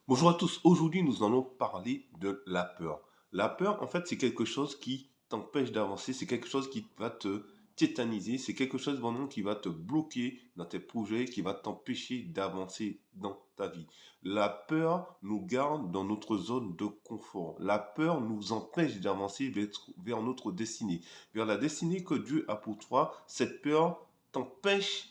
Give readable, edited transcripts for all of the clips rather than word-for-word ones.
Bonjour à tous, aujourd'hui nous allons parler de la peur. La peur, en fait, c'est quelque chose qui t'empêche d'avancer, c'est quelque chose qui va te tétaniser, c'est quelque chose vraiment qui va te bloquer dans tes projets, qui va t'empêcher d'avancer dans ta vie. La peur nous garde dans notre zone de confort. La peur nous empêche d'avancer vers notre destinée, vers la destinée que Dieu a pour toi. Cette peur t'empêche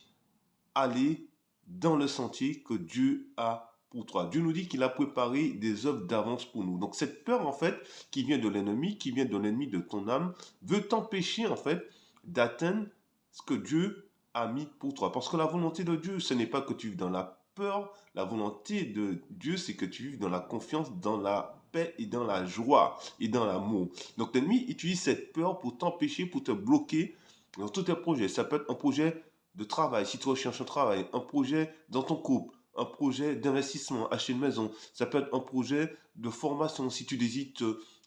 aller dans le sentier que Dieu a pour toi. Dieu nous dit qu'il a préparé des œuvres d'avance pour nous. Donc cette peur, en fait, qui vient de l'ennemi, qui vient de l'ennemi de ton âme, veut t'empêcher, en fait, d'atteindre ce que Dieu a mis pour toi. Parce que la volonté de Dieu, ce n'est pas que tu vives dans la peur. La volonté de Dieu, c'est que tu vives dans la confiance, dans la paix et dans la joie et dans l'amour. Donc l'ennemi utilise cette peur pour t'empêcher, pour te bloquer dans tous tes projets. Ça peut être un projet de travail, si tu recherches un travail, un projet dans ton couple, un projet d'investissement, acheter une maison, ça peut être un projet de formation si tu décides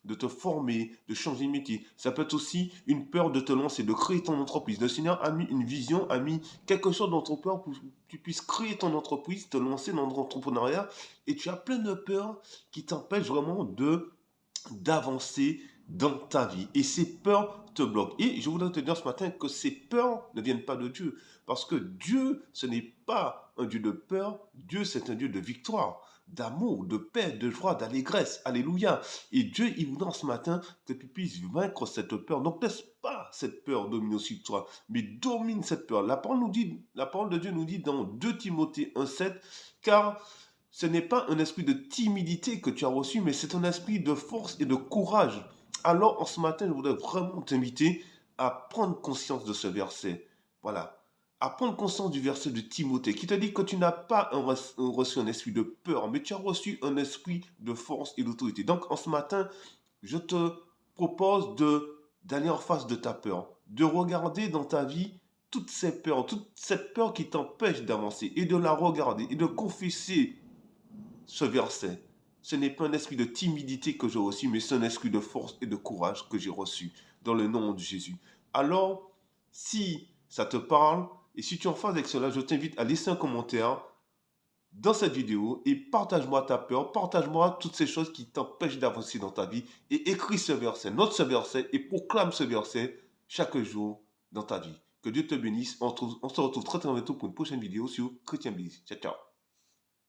de te former, de changer de métier. Ça peut être aussi une peur de te lancer, de créer ton entreprise. Le Seigneur a mis une vision, a mis quelque chose dans ton cœur pour que tu puisses créer ton entreprise, te lancer dans l'entrepreneuriat. Et tu as plein de peurs qui t'empêchent vraiment d'avancer dans ta vie. Et ces peurs te bloquent. Et je voudrais te dire ce matin que ces peurs ne viennent pas de Dieu. Parce que Dieu, ce n'est pas un Dieu de peur. Dieu, c'est un Dieu de victoire, d'amour, de paix, de joie, d'allégresse. Alléluia. Et Dieu, il voudrait ce matin que tu puisses vaincre cette peur. Donc, laisse pas cette peur dominer sur toi, mais domine cette peur. La parole de Dieu nous dit dans 2 Timothée 1,7, car ce n'est pas un esprit de timidité que tu as reçu, mais c'est un esprit de force et de courage. Alors, en ce matin, je voudrais vraiment t'inviter à prendre conscience de ce verset. Voilà. À prendre conscience du verset de Timothée qui te dit que tu n'as pas reçu un esprit de peur, mais tu as reçu un esprit de force et d'autorité. Donc, en ce matin, je te propose d'aller en face de ta peur, de regarder dans ta vie toutes ces peurs, toute cette peur qui t'empêche d'avancer et de la regarder et de confesser ce verset. Ce n'est pas un esprit de timidité que j'ai reçu, mais c'est un esprit de force et de courage que j'ai reçu dans le nom de Jésus. Alors, si ça te parle et si tu es en phase avec cela, je t'invite à laisser un commentaire dans cette vidéo et partage-moi ta peur, partage-moi toutes ces choses qui t'empêchent d'avancer dans ta vie et écris ce verset, note ce verset et proclame ce verset chaque jour dans ta vie. Que Dieu te bénisse. On se retrouve très très bientôt pour une prochaine vidéo sur Chrétien Bénis. Ciao, ciao.